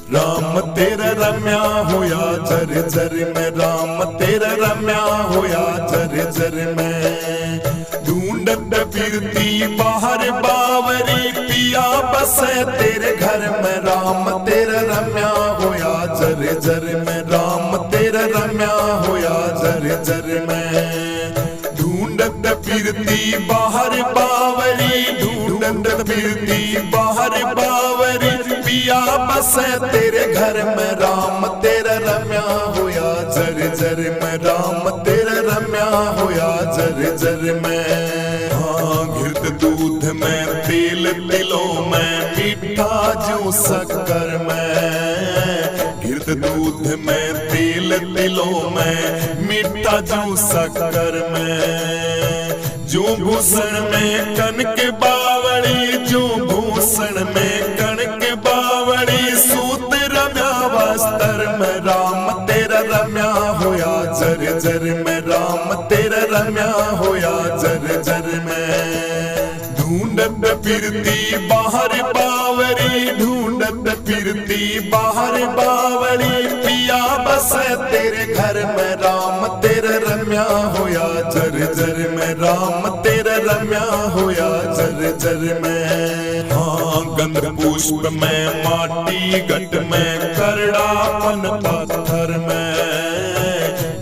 राम तेरा रम्या होया जर जर में, राम तेरा रम्या होया जर जर में। ढूंढत फिरती बाहर बावरी, पिया बसे तेरे घर में, राम तेरा रम्या होया जर जर में, राम तेरा रम्या होया जर जर में। ढूंढत फिरती बाहर बावरी, ढूंढत फिरती बाहर बावरी, पिया बसे तेरे घर में, राम तेरा रम्या होया जर जर में, राम तेरा रम्या होया जर जर में। हाँ घृत दूध में, तेल तिलों में, मीठा जो शक्कर में। घृत दूध में, तेल तिलों में, मीठा जो शक्कर में। जो भूषण में कनक बावड़ी, जो भूषण में कनक बावड़ी, सूत रम्या वस्त्र में, राम तेरा रम्या होया जर जर में, राम तेरा रम्या होया जर जर में। ढूंढत फिरती बाहर बावरी, ढूंढत फिरती बाहर बावरी, पिया बसे तेरे घर में, राम तेरा रम्या होया जर जर में, राम तेरा रम्या होया जर जर में। हाँ गंध पुष्प में, माटी घट में, करड़ापन पत्थर में।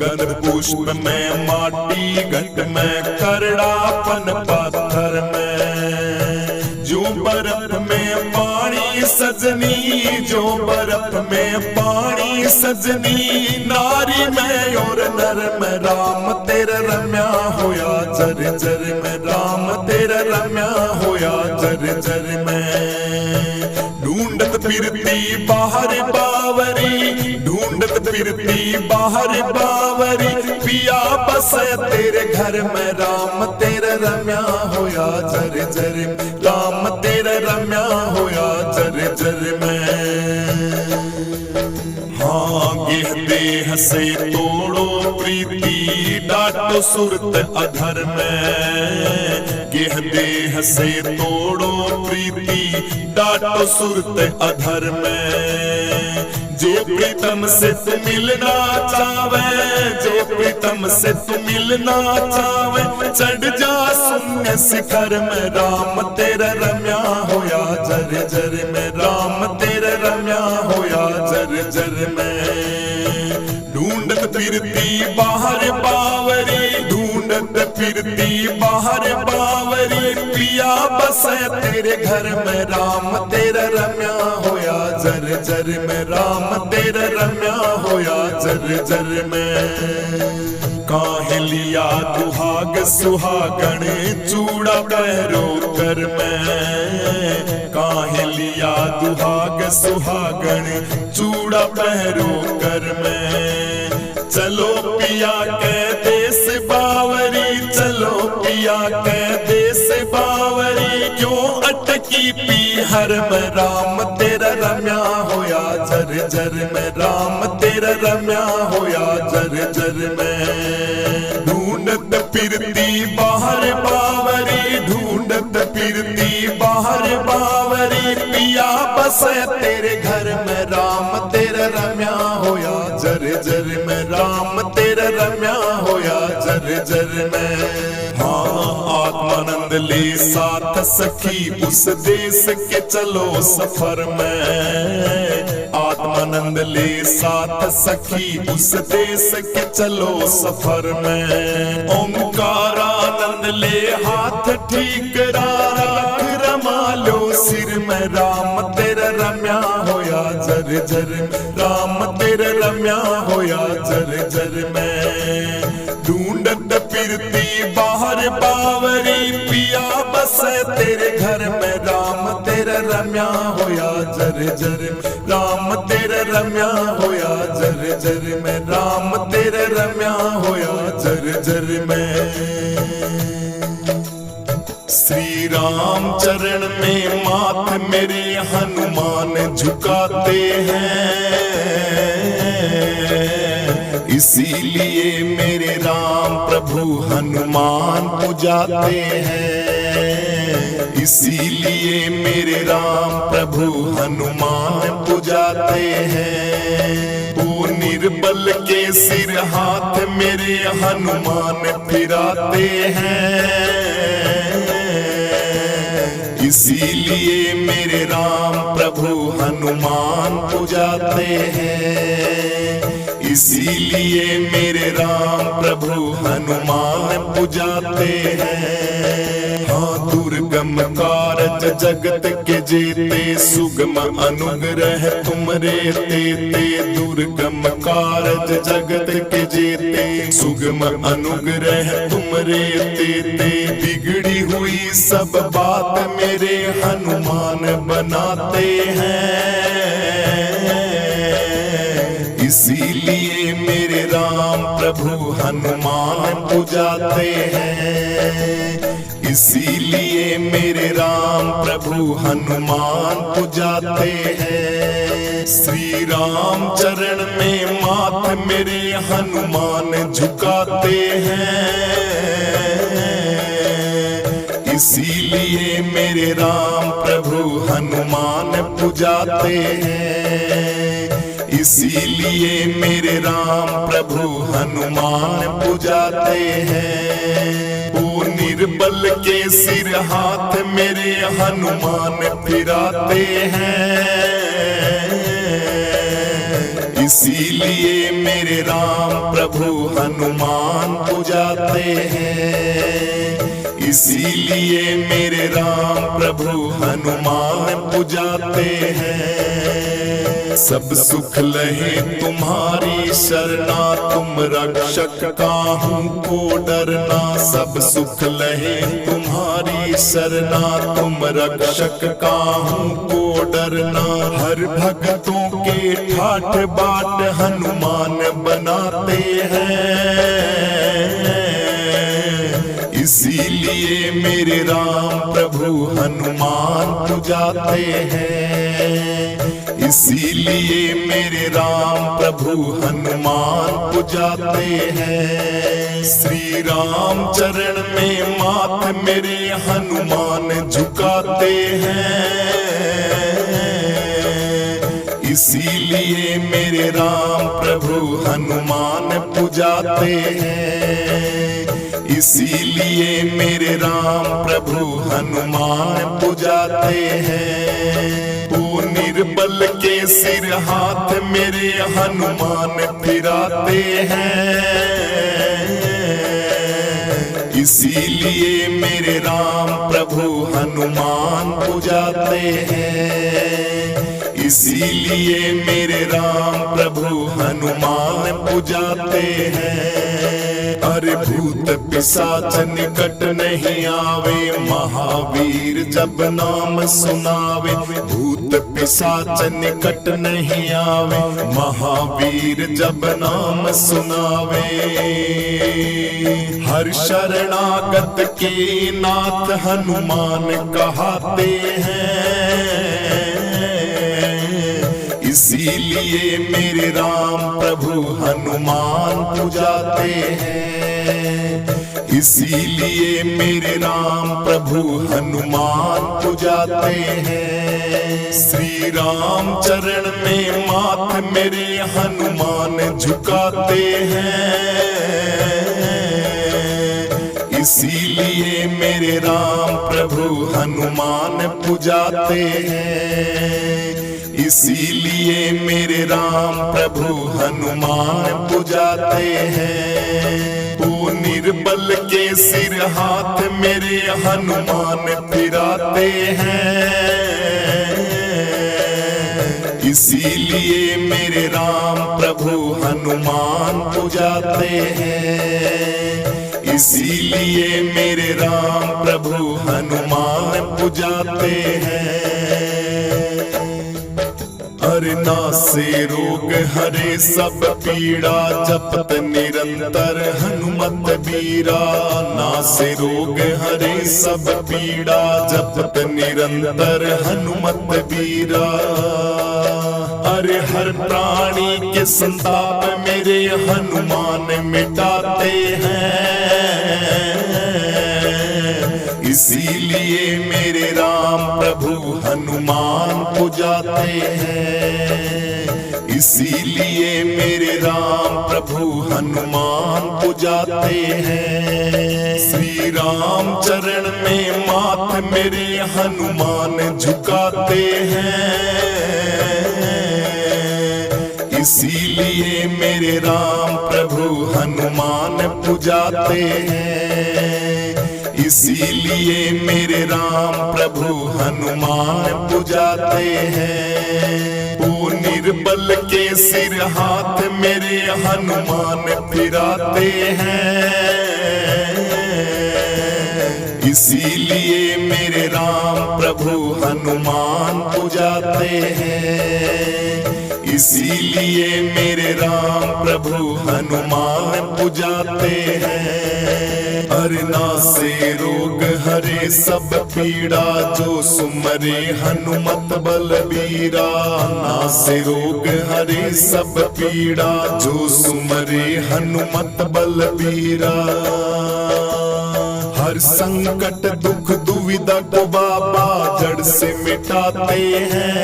गंध पुष्प में, माटी घट में, करड़ापन पत्थर में। जो बर्फ में पानी सजनी, जो बर्फ में पानी सजनी, नारी में और नर में, राम तेरा रम्या होया जर जर में, राम तेरा रम्या होया जर जर में। ढूंढत फिरती बाहर बावरी, ढूंढत फिरती बाहर बावरी, पिया बसे तेरे घर में, राम तेरा रम्या होया जर जर में, राम तेरा रम्या होया जर जर में। हाँ गेह देह से तोड़ो प्रीति, डाटो सुरत अधर में। गेह देह से तोड़ो प्रीति, डाटो सुरत अधर में। जो प्रीतम से तू मिलना चावे, जो प्रीतम से तू मिलना चावे, चढ़ जा शून्य शिखर में, राम तेरा रम्या होया जर जर में, राम तेरा रम्या होया जर जर में। ढूंढत फिरती बाहर बावरी, ढूंढत फिरती बाहर बावरी, पिया बसे तेरे घर में, राम तेरा रम्या होया जर जर में, राम तेरा रम्या होया जर जर में। काहे लिया दुहाग सुहागण, चूड़ा पैरो कर में। काहे लिया दुहाग सुहागण, चूड़ा पैरो कर में। चलो पिया के देश बावरी, चलो पिया के देश बावरी, क्यों अटकी पीहर में, राम तेरा रम्या होया जर जर में, राम तेरा रम्या होया जर जर में। ढूंढत फिरती बाहर बावरी, ढूंढत फिरती बाहर बावरी, पिया बसे तेरे घर में, राम तेरा रम्या होया जर जर में, राम तेरा रम्या होया जर जर में। हाँ आत्मानंद ले साथ सखी, उस देश के चलो सफर में। आत्मानंद ले साथ सखी, उस देश के चलो सफर में। ओंकारानंद ले हाथ ठीक रख, रमा लो सिर में, राम तेरा रम्या होया जर जर में, राम तेरा रम्या होया जर जर में। ढूंढत फिरती बाहर बावरी, पिया बसे तेरे घर में, राम तेरा रम्या होया जर जर में, राम तेरा रम्या होया जर जर में, राम तेरा रम्या होया जर जर में। श्री राम चरण में माथ मेरे हनुमान झुकाते हैं, इसीलिए मेरे राम प्रभु हनुमान पुजाते हैं। इसीलिए इसीलिए मेरे राम प्रभु हनुमान पुजाते हैं। वो निर्बल के सिर हाथ मेरे हनुमान फिराते हैं। इसीलिए मेरे राम प्रभु हनुमान पुजाते हैं। इसीलिए मेरे राम प्रभु हनुमान पुजाते हैं। हाँ, दुर्गम कारज जगत के जेते, सुगम अनुग्रह तुमरे तेते। दुर्गम कारज जगत के जेते, सुगम अनुग्रह तुमरे तेते। बिगड़ी हुई सब बात मेरे हनुमान बनाते हैं। इसीलिए मेरे राम प्रभु हनुमान पुजाते हैं। इसीलिए मेरे राम प्रभु हनुमान पुजाते हैं। श्री राम चरण में माथ मेरे हनुमान झुकाते हैं। इसीलिए मेरे राम प्रभु हनुमान पुजाते हैं। इसीलिए मेरे राम प्रभु हनुमान पुजाते हैं। वो निर्बल के सिर हाथ मेरे हनुमान फिराते हैं। इसीलिए मेरे राम प्रभु हनुमान पुजाते हैं। इसीलिए मेरे राम प्रभु हनुमान पुजाते हैं। सब सुख लहे तुम्हारी शरणा, तुम रक्षक काहू को डरना। सब सुख लहे तुम्हारी शरणा, तुम रक्षक काहू को डरना। हर भक्तों के ठाठ बाट हनुमान बनाते हैं। इसीलिए मेरे राम प्रभु हनुमान पुजाते हैं। इसीलिए मेरे राम प्रभु हनुमान पुजाते हैं। श्री राम चरण में माथ मेरे हनुमान झुकाते हैं। इसीलिए मेरे राम प्रभु हनुमान पुजाते हैं। इसीलिए मेरे राम प्रभु हनुमान पुजाते हैं। वो निर्बल के सिर हाथ मेरे हनुमान फिराते हैं। इसीलिए मेरे राम प्रभु हनुमान पुजाते हैं। इसीलिए मेरे राम प्रभु हनुमान पुजाते हैं। अरे भूत पिशाच निकट नहीं आवे, महावीर जब नाम सुनावे। भूत पिशाच निकट नहीं आवे, महावीर जब नाम सुनावे। हर शरणागत के नाथ हनुमान कहाते हैं। इसीलिए मेरे राम प्रभु हनुमान पुजाते हैं। इसीलिए मेरे राम प्रभु हनुमान पुजाते हैं। श्री राम चरण में माथ मेरे हनुमान झुकाते हैं। इसीलिए मेरे राम प्रभु हनुमान पुजाते हैं। इसीलिए मेरे राम प्रभु हनुमान पुजाते हैं। वो निर्बल के सिर हाथ मेरे हनुमान फिराते हैं। इसीलिए मेरे राम प्रभु हनुमान पुजाते हैं। इसीलिए मेरे राम प्रभु हनुमान पुजाते हैं। हरना से रोग हरे सब पीड़ा, जपत निरंतर हनुमत बीरा। नासे रोग हरे सब पीड़ा, जपत निरंतर हनुमत बीरा। अरे हर प्राणी के संताप मेरे हनुमान मिटाते हैं। इसीलिए मेरे राम प्रभु हनुमान पुजाते हैं। इसीलिए मेरे राम प्रभु हनुमान पुजाते हैं। श्री राम चरण में माथ मेरे हनुमान झुकाते हैं। इसीलिए मेरे राम प्रभु हनुमान पुजाते हैं। इसीलिए मेरे राम प्रभु हनुमान पुजाते हैं। वो निर्बल के सिर हाथ मेरे हनुमान फिराते हैं। इसीलिए मेरे राम प्रभु हनुमान पुजाते हैं। इसीलिए मेरे राम प्रभु हनुमान पुजाते हैं। अरना से रोग हरे सब पीड़ा जो सुमरे हनुमत बलबीरा। ना से रोग हरे सब पीड़ा जो सुमरे हनुमत बलबीरा। हर संकट दुख दुविधा को बाबा जड़ से मिटाते हैं।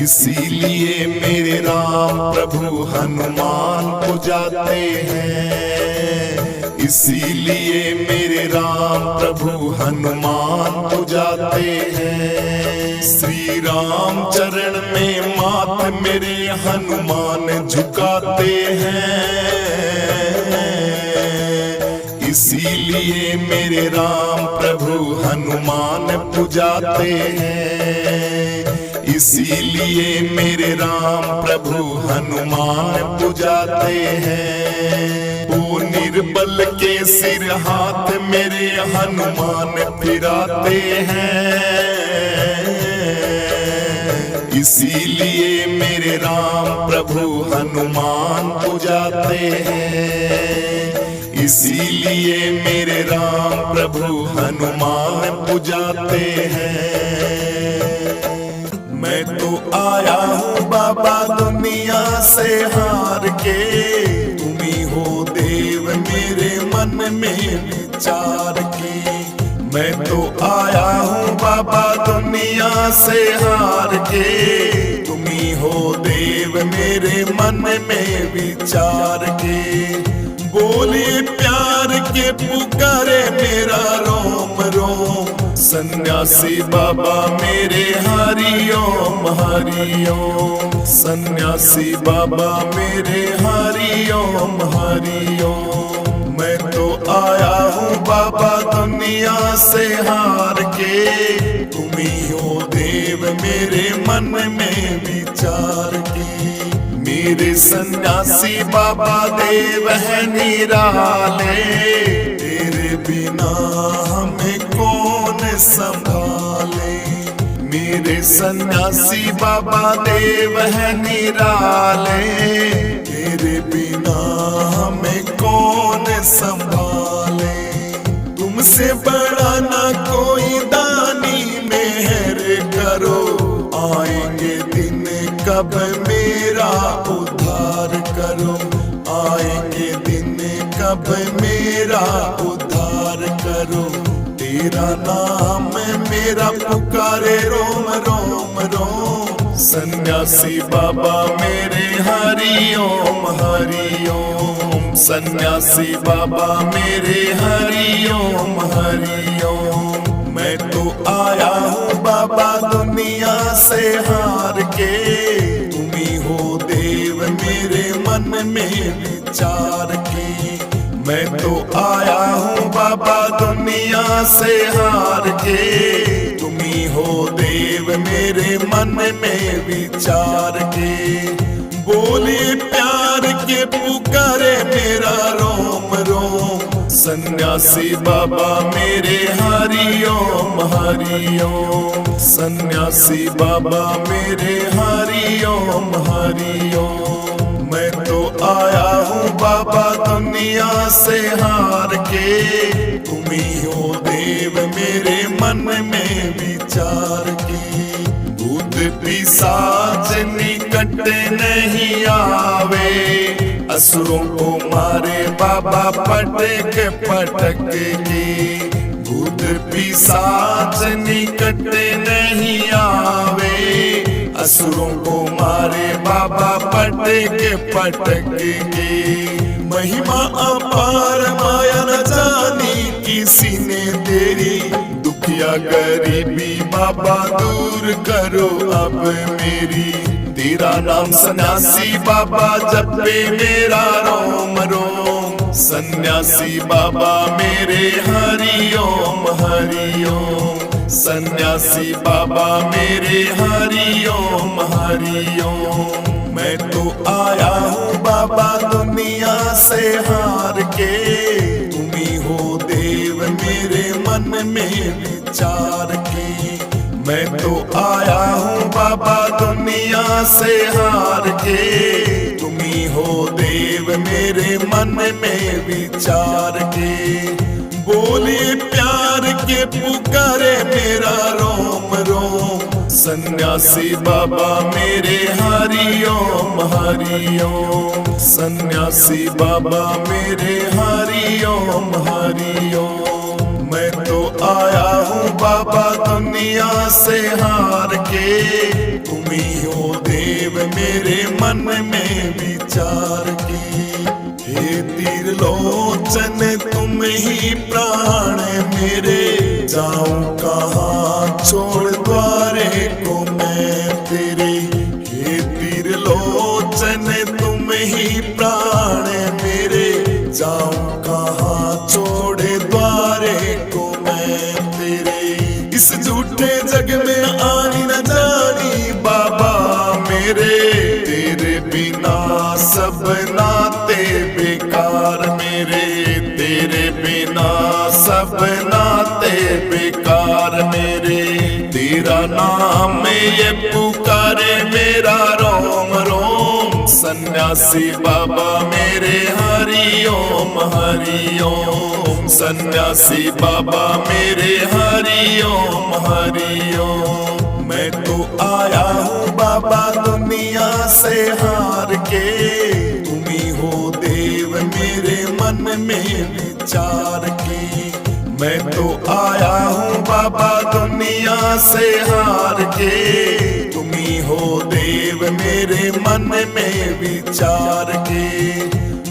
इसीलिए मेरे राम प्रभु हनुमान पुजाते हैं। इसीलिए मेरे राम प्रभु हनुमान पुजाते हैं। श्री राम चरण में माथ मेरे हनुमान झुकाते हैं। इसीलिए मेरे राम प्रभु हनुमान पुजाते हैं। इसीलिए मेरे राम प्रभु हनुमान पुजाते हैं। वो निर्बल के सिर हाथ मेरे हनुमान फिराते हैं। इसीलिए मेरे राम प्रभु हनुमान पुजाते हैं। इसीलिए मेरे राम प्रभु हनुमान पुजाते हैं। मैं तो आया हूँ बाबा दुनिया से हार के। तुम ही हो देव मेरे मन में विचार की। मैं तो आया हूँ बाबा दुनिया से हार के। तुम ही हो देव मेरे मन में विचार के। बोले प्यार के पुकारे मेरा रोम रोम। सन्यासी बाबा मेरे हरि ओम हरि ओम। सन्यासी बाबा मेरे हरि ओम हरि ओम। मैं तो आया हूँ बाबा दुनिया से हार के। तुम ही हो देव मेरे मन में विचार की। मेरे सन्यासी बाबा देव है निराले। तेरे बिना हमें कौन संभाले। मेरे सन्यासी बाबा देव है निराले। तेरे बिना हमें कौन संभाले। तुमसे बड़ा ना कोई दानी मेहर करो। आएंगे दिन कब मेरा उद्धार करो। आएंगे दिन कब मेरा उद्धार करो। तेरा नाम मेरा पुकारे रोम रोम रोम। सन्यासी बाबा मेरे हरि ओम हरि ओम। सन्यासी बाबा मेरे हरि ओम हरि ओम। मैं तो आया हूँ बाबा दुनिया से हार के। तुम ही हो देव मेरे मन में विचार की। मैं तो आया हूँ बाबा दुनिया से हार के। तुम ही हो देव मेरे मन में विचार के। बोले प्यार के पुकारे मेरा रोम रोम। सन्यासी बाबा मेरे हरि ओम हरि ओम। सन्यासी बाबा मेरे हरि ओम हरि ओम। मैं तो आया हूँ बाबा दुनिया से हार के। तुम ही हो देव मेरे मन में विचार की। भूत पिशाच निकट नहीं आवे। असुरों को मारे बाबा पटक पटक के। भूत पिशाच निकट नहीं आवे, असुरों को मारे बाबा पटक पटक के। महिमा अपार माया न जानी किसी ने तेरी, दुखिया गरीबी बाबा दूर करो अब मेरी। तेरा नाम सन्यासी बाबा जपे मेरा रोम रोम, सन्यासी बाबा मेरे हरि ओम हरि ओम, सन्यासी बाबा मेरे हरि ओम हरि ओम। मैं तो आया हूँ बाबा दुनिया से हार के, तुम ही हो देव मेरे मन में विचार के। मैं तो आया हूँ बाबा दुनिया से हार के, तुम ही हो देव मेरे मन में विचार के। बोले प्यार के पुकारे मेरा रोम रोम, सन्यासी बाबा मेरे हरि ओम हरि ओम, सन्यासी बाबा मेरे हरि ओम हरि ओम। मैं तो आया हूँ बाबा दुनिया से हार के, तुम ही हो देव मेरे मन में विचार के। हे त्रिलोचन तुम ही प्राण मेरे, जाऊं कहाँ छोड़ द्वारे को मैं तेरे। हे त्रिलोचन तुम ही प्राण मेरे, जाऊं कहाँ छोड़ द्वारे को मैं तेरे। इस झूठे जग में आनी न जानी बाबा मेरे, तेरे बिना सब नाते बेकार मेरे, तेरे बिना सब नाते बेकार मेरे। तेरा नाम ये पुकारे मेरा रोम रोम, सन्यासी बाबा मेरे हरि ओम हरि ओम, सन्यासी बाबा मेरे हरि ओम हरि ओम। मैं तो आया हूँ बाबा दुनिया से हार के, तुम ही हो देव मेरे मन में विचार के। मैं तो आया हूँ बाबा दुनिया से हार के, तुम ही हो देव मेरे मन में विचार के।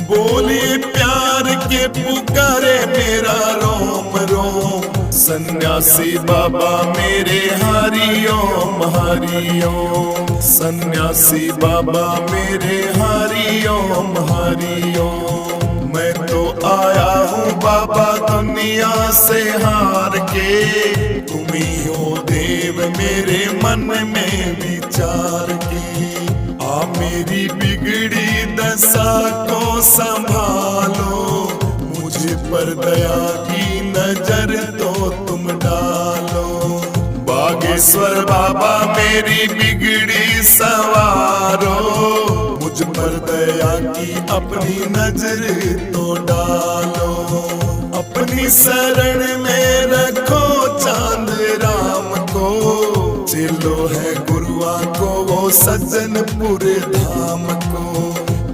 बोले प्यार के पुकारे मेरा रोम रोम, सन्यासी बाबा मेरे हरि ओम हरि ओम, सन्यासी बाबा मेरे हरि ओम हरि ओम। मैं तो आया हूँ बाबा दुनिया से हार के, तुम ही हो देव मेरे मन में विचार के। आ मेरी बिगड़ी दशा को संभालो, मुझे पर दया की नजर तो तुम डालो। बागेश्वर बाबा मेरी बिगड़ी सवारो, मुझ पर दया की अपनी नजर तो डालो। अपनी शरण में रखो चांद राम को, चेलो है गुरुआ को वो सज्जनपुर धाम को,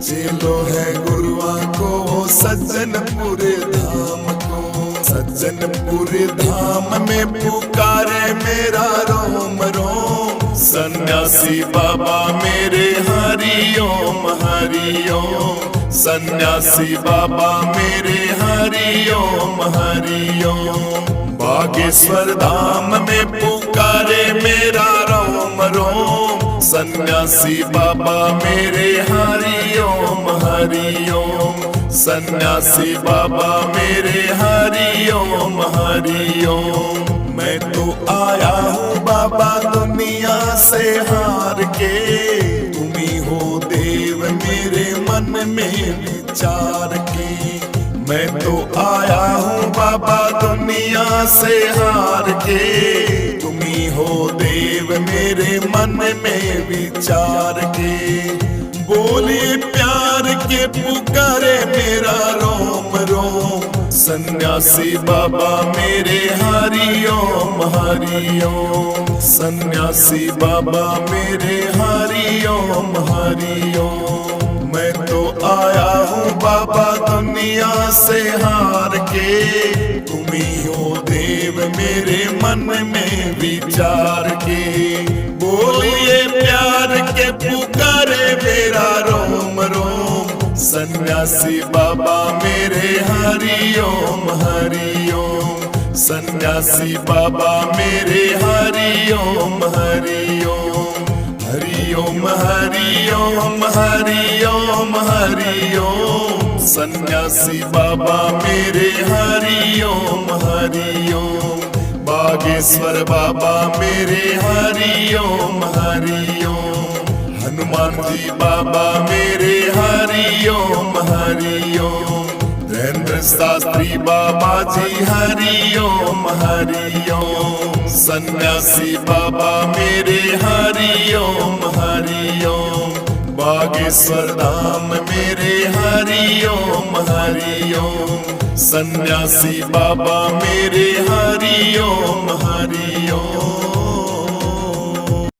चेलो है गुरुआ को वो सज्जनपुर धाम को। सज्जनपुर धाम में पुकारे मेरा रोम रोम, सन्यासी बाबा मेरे हरि ओम हरि ओम, सन्यासी बाबा मेरे हरि ओम हरि ओम। बागेश्वर धाम में पुकारे मेरा रोम रोम, सन्यासी बाबा मेरे हरि ओम हरि ओम, सन्यासी बाबा मेरे हरि ओम हरि ओम। मैं तो आया हूँ बाबा दुनिया से हार के, तुम ही हो देव मेरे मन में विचार के। मैं तो आया हूँ बाबा दुनिया से हार के, तुम ही हो देव मेरे मन में विचार के। बोले प्यार के पुकारे मेरा रोम रोम, सन्यासी बाबा मेरे हरि ओम हरि ओम, सन्यासी बाबा मेरे हरि ओम हरि ओम। मैं तो आया हूँ बाबा दुनिया से हार के, तुम ही हो देव मेरे मन में विचार के। बोलिए प्यार के पुकारे मेरा रोम रोम, सन्यासी बाबा मेरे हरि ओम हरि ओम। सन्यासी बाबा मेरे हरि ओम हरि ओम। हरि ओम हरि ओम हरि ओम हरि ओम। सन्यासी बाबा मेरे हरि ओम हरि ओम। बागेश्वर बाबा मेरे हरि ओम हरि ओम। हनुमान जी बाबा मेरे हरि ओम हरि ओम। धीरेन्द्र शास्त्री बाबा जी हरि ओम हरि ओम। सन्यासी बाबा मेरे हरि ओम हरि ओम। बागेश्वर धाम मेरे हरि ओम हरि ओम। सन्यासी बाबा मेरे हरि ओम हरि ओम।